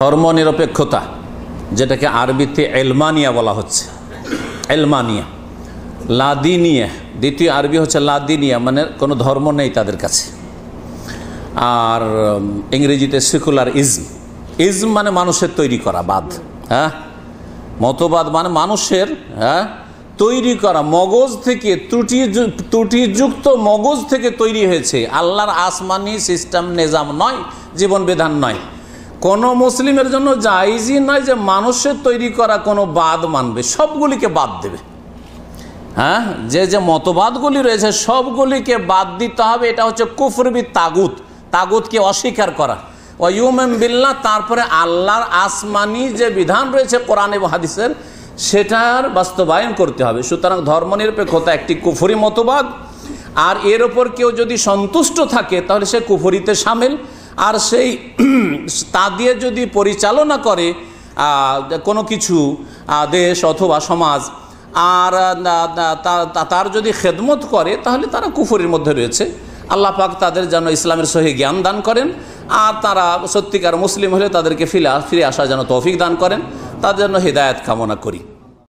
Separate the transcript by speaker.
Speaker 1: ধর্মনিরপেক্ষতা, যেটাকে আরবিতে এলমানিয়া বলা হচ্ছে। এলমানিয়া, লাদিনিয়া, দ্বিতীয় আরবি হচ্ছে লাদিনিয়া, মানে কোনো ধর্ম নেই তাদের কাছে। আর ইংরেজিতে সেকুলার ইজম। ইজম মানে মানুষের তৈরি করা বাদ, হ্যাঁ। মতবাদ মানে মানুষের তৈরি করা, মগজ থেকে ত্রুটিযুক্ত মগজ থেকে তৈরি হয়েছে। আল্লাহর আসমানি সিস্টেম নিজাম নয়, জীবন বিধান নয়। কোনো মুসলিমের জন্য জায়েজই নয় যে মানুষের তৈরি করা কোনো বাদ মানবে, সবগুলিকে বাদ দেবে। হ্যাঁ, যে মতবাদগুলি রয়েছে সবগুলিকে বাদ দিতে হবে। এটা হচ্ছে কুফর বি তাগুত, তাগুতকে অস্বীকার করা। ওয়ায়ুমিন বিল্লাহ, তারপরে আল্লাহর আসমানি যে বিধান রয়েছে কোরআন এবং হাদিসের, সেটার বাস্তবায়ন করতে হবে। সুতরাং ধর্মনিরপেক্ষতা একটি কুফরি মতবাদ, আর এর ওপর কেউ যদি সন্তুষ্ট থাকে তাহলে সে কুফরিতে শামিল। আর সেই তা দিয়ে যদি পরিচালনা করে কোনো কিছু দেশ অথবা সমাজ, আর তার যদি খেদমত করে, তাহলে তারা কুফরির মধ্যে রয়েছে। আল্লাহ পাক তাদের যেন ইসলামের সহি জ্ঞান দান করেন, আর তারা সত্যিকার মুসলিম হলে তাদেরকে ফিরে আসার যেন তৌফিক দান করেন। তাদের জন্য হিদায়াত কামনা করি।